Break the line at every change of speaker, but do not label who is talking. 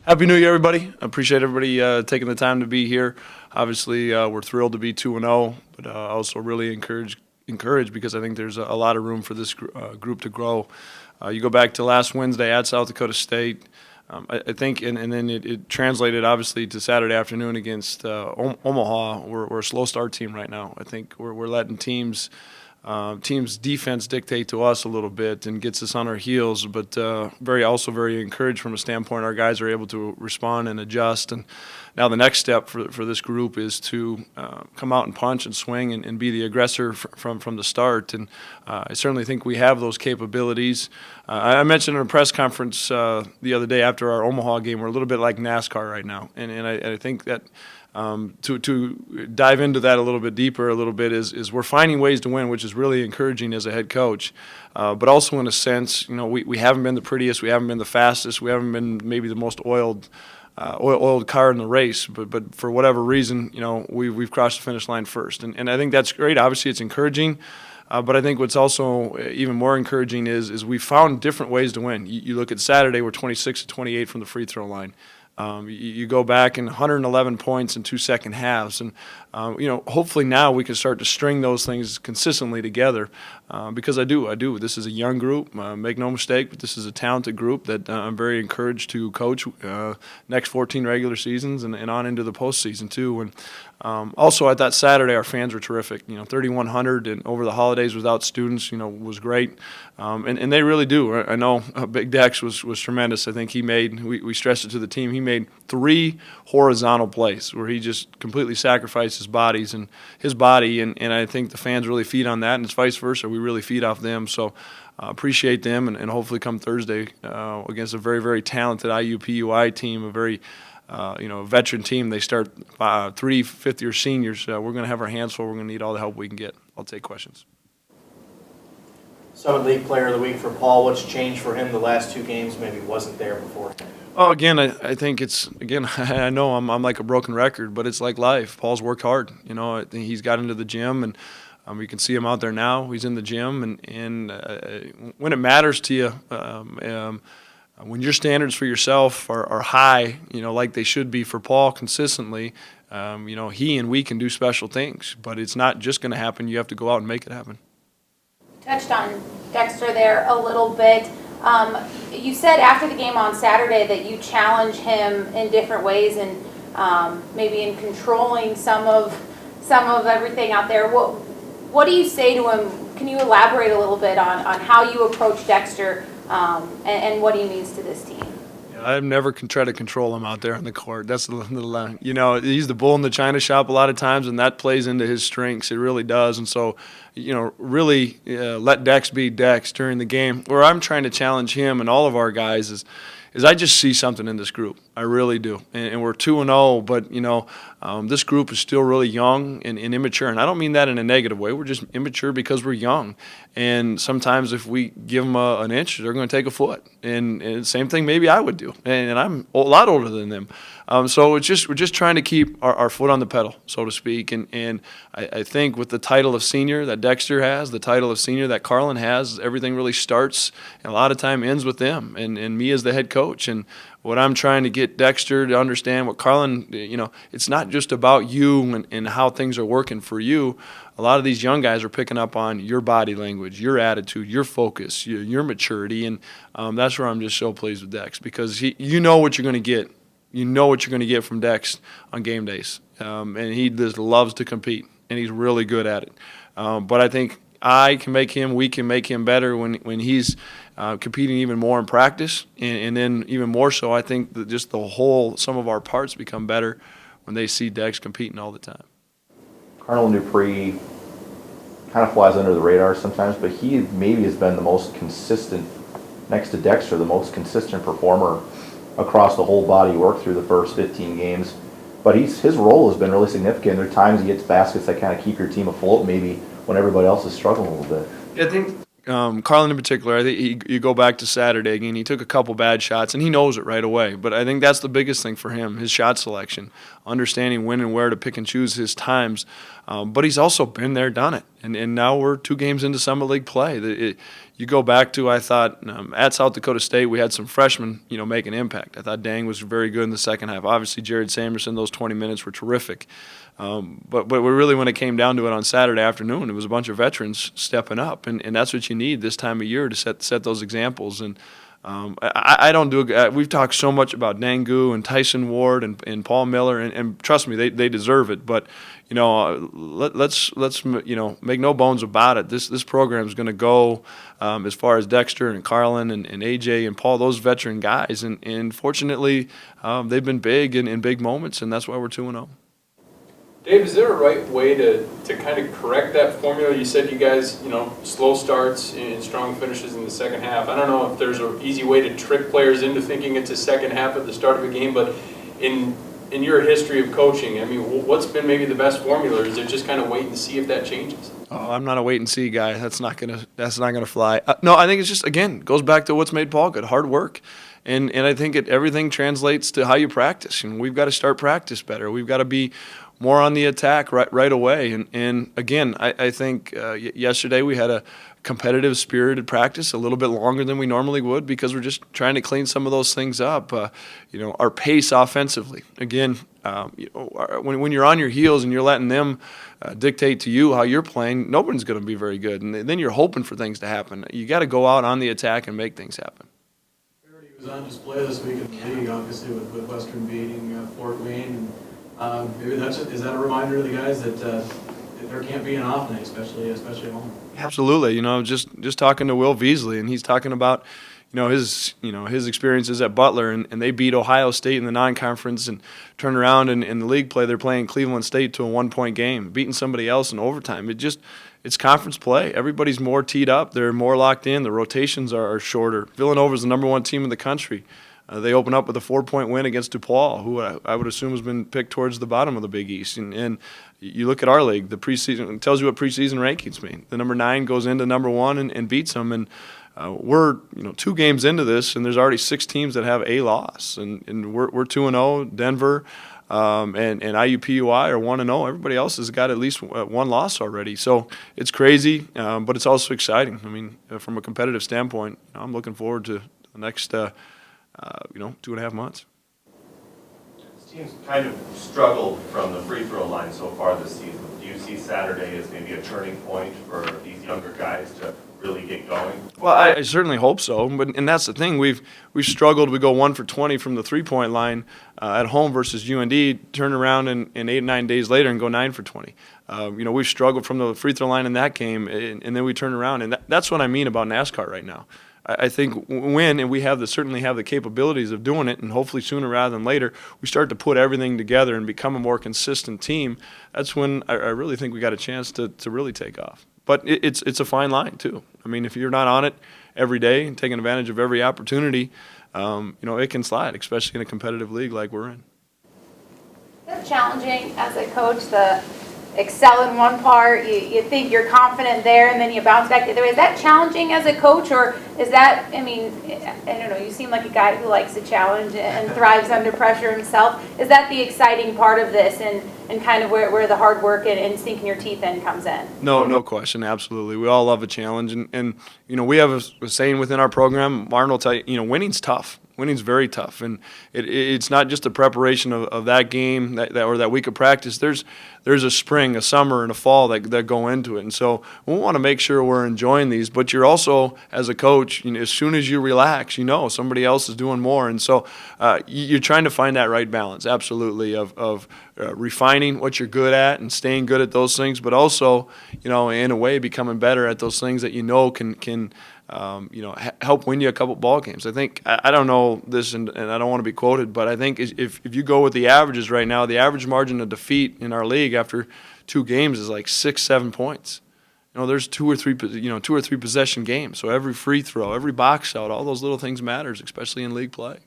Happy New Year, everybody. I appreciate everybody taking the time to be here. Obviously, we're thrilled to be 2-0, but also really encouraged because I think there's a lot of room for this group to grow. You go back to last Wednesday at South Dakota State. I think, and then it translated obviously to Saturday afternoon against Omaha. We're a slow start team right now. I think we're letting teams' defense dictate to us a little bit and gets us on our heels, but very encouraged from a standpoint our guys are able to respond and adjust. And now the next step for this group is to come out and punch and swing and be the aggressor from the start. And I certainly think we have those capabilities. I mentioned in a press conference the other day after our Omaha game, we're a little bit like NASCAR right now, and I think that to dive into that a little bit deeper is we're finding ways to win, which is really encouraging as a head coach. But also in a sense, we haven't been the prettiest, we haven't been the fastest, we haven't been maybe the most oiled car in the race, but for whatever reason, we've crossed the finish line first. And I think that's great. Obviously it's encouraging. But I think what's also even more encouraging is we found different ways to win. You look at Saturday, we're 26-28 from the free throw line. You go back and 111 points in 2 second halves, and hopefully now we can start to string those things consistently together. Because I do. This is a young group. Make no mistake, but this is a talented group that I'm very encouraged to coach next 14 regular seasons and on into the postseason too. And also at that Saturday, our fans were terrific. 3,100 and over the holidays without students, was great. And they really do. I know Big Dex was tremendous. I think he made, we stressed it to the team, he made 3 horizontal plays where he just completely sacrificed his body, and I think the fans really feed on that, and it's vice versa. We really feed off them. So appreciate them, and hopefully come Thursday against a very, very talented IUPUI team, a very veteran team. They start 3 fifth-year seniors. We're going to have our hands full. We're going to need all the help we can get. I'll take questions.
Summit League Player of the Week for Paul. What's changed for him the last 2 games? Maybe wasn't there before.
Oh, again, I think it's, I know I'm like a broken record, but it's like life. Paul's worked hard. I think he's got into the gym, and you can see him out there now. He's in the gym, and when it matters to you, when your standards for yourself are high, like they should be for Paul consistently, he and we can do special things, but it's not just going to happen. You have to go out and make it happen.
Touched on Dexter there a little bit. You said after the game on Saturday that you challenge him in different ways, and maybe in controlling some of everything out there. What do you say to him? Can you elaborate a little bit on how you approach Dexter and what he means to this team?
I've never tried to control him out there on the court. That's he's the bull in the china shop a lot of times, and that plays into his strengths. It really does. And so, really let Dex be Dex during the game. Where I'm trying to challenge him and all of our guys is I just see something in this group. I really do. And we're 2-0, but, this group is still really young and immature. And I don't mean that in a negative way. We're just immature because we're young. And sometimes if we give them an inch, they're going to take a foot. And same thing maybe I would do. And I'm a lot older than them. So we're just trying to keep our foot on the pedal, so to speak. And I think with the title of senior that Dexter has, the title of senior that Carlin has, everything really starts and a lot of time ends with them and me as the head coach. And what I'm trying to get Dexter to understand, what Carlin, it's not just about you and how things are working for you. A lot of these young guys are picking up on your body language, your attitude, your focus, your maturity, and that's where I'm just so pleased with Dex, because you know what you're going to get. You know what you're going to get from Dex on game days, and he just loves to compete, and he's really good at it. But I think we can make him better when he's competing even more in practice, and then even more so, I think that just some of our parts become better when they see Dex competing all the time.
Carlin Dupree kind of flies under the radar sometimes, but he maybe has been the most consistent, next to Dexter, the most consistent performer across the whole body work through the first 15 games. But his role has been really significant. There are times he gets baskets that kind of keep your team afloat, maybe when everybody else is struggling a little bit.
Yeah, I think Carlin in particular, I think you go back to Saturday again, he took a couple bad shots, and he knows it right away. But I think that's the biggest thing for him, his shot selection, understanding when and where to pick and choose his times. But he's also been there, done it. And now we're 2 games into Summit League play. You go back to, I thought, at South Dakota State, we had some freshmen, make an impact. I thought Dang was very good in the second half. Obviously, Jared Samerson, those 20 minutes were terrific. But really, when it came down to it on Saturday afternoon, it was a bunch of veterans stepping up. And that's what you need this time of year to set those examples. And I don't do it. We've talked so much about Dangu and Tyson Ward and Paul Miller, and trust me, they deserve it. But let's make no bones about it. This program is going to go as far as Dexter and Carlin and AJ and Paul, those veteran guys, and fortunately they've been big in big moments, and that's why we're 2-0.
Dave, is there a right way to kind of correct that formula? You said you guys, slow starts and strong finishes in the second half. I don't know if there's an easy way to trick players into thinking it's a second half at the start of a game, but in your history of coaching, I mean, what's been maybe the best formula? Or is it just kind of wait and see if that changes?
Oh, I'm not a wait and see guy. That's not gonna fly. No, I think it's just, again, goes back to what's made Paul good: hard work. And I think everything translates to how you practice. And we've got to start practice better. We've got to be more on the attack right away. And again, I think yesterday we had a competitive, spirited practice, a little bit longer than we normally would, because we're just trying to clean some of those things up. Our pace offensively. Again, when you're on your heels and you're letting them dictate to you how you're playing, nobody's going to be very good. And then you're hoping for things to happen. You got to go out on the attack and make things happen.
He was on display this week in the league, obviously, with Western beating Fort Wayne. And maybe is that a reminder to the guys that there can't be an off night, especially at home?
Absolutely. Just talking to Will Veasley, and he's talking about his experiences at Butler, and they beat Ohio State in the non-conference, and turned around and in the league play they're playing Cleveland State to a 1-point game, beating somebody else in overtime. It's conference play. Everybody's more teed up. They're more locked in. The rotations are shorter. Villanova's the #1 team in the country. They open up with a 4-point win against DePaul, who I would assume has been picked towards the bottom of the Big East. And you look at our league, the preseason, it tells you what preseason rankings mean. The #9 goes into #1 and beats them. And we're 2 games into this, and there's already 6 teams that have a loss. And we're 2-0. Denver and IUPUI are 1-0. Everybody else has got at least 1 loss already. So it's crazy, but it's also exciting. I mean, from a competitive standpoint, I'm looking forward to the next 2.5 months.
This team's kind of struggled from the free throw line so far this season. Do you see Saturday as maybe a turning point for these younger guys to really get going?
Well, I certainly hope so, and that's the thing. We've struggled. We go 1 for 20 from the 3-point line at home versus UND. Turn around and 8 or 9 days later and go 9 for 20. We've struggled from the free throw line in that game, and then we turn around, and that's what I mean about NASCAR right now. I think and we certainly have the capabilities of doing it, and hopefully sooner rather than later, we start to put everything together and become a more consistent team. That's when I really think we got a chance to really take off. But it's a fine line too. I mean, if you're not on it every day and taking advantage of every opportunity, it can slide, especially in a competitive league like we're in.
It's challenging as a coach to excel in one part, you think you're confident there, and then you bounce back the other way. Is that challenging as a coach, or is that, I don't know, you seem like a guy who likes a challenge and thrives under pressure himself. Is that the exciting part of this, and kind of where the hard work and sinking your teeth in comes in?
No question, absolutely. We all love a challenge, and we have a saying within our program. Martin will tell you, winning's tough. Winning's very tough, and it's not just the preparation of that game or that week of practice. There's a spring, a summer, and a fall that go into it, and so we want to make sure we're enjoying these. But you're also, as a coach, as soon as you relax, somebody else is doing more, and so you're trying to find that right balance, absolutely, of refining what you're good at and staying good at those things, but also, in a way, becoming better at those things that can help win you a couple ball games. I think, I don't know this, and I don't want to be quoted, but I think if you go with the averages right now, the average margin of defeat in our league after 2 games is like 6-7 points. There's 2 or 3 possession games. So every free throw, every box out, all those little things matters, especially in league play.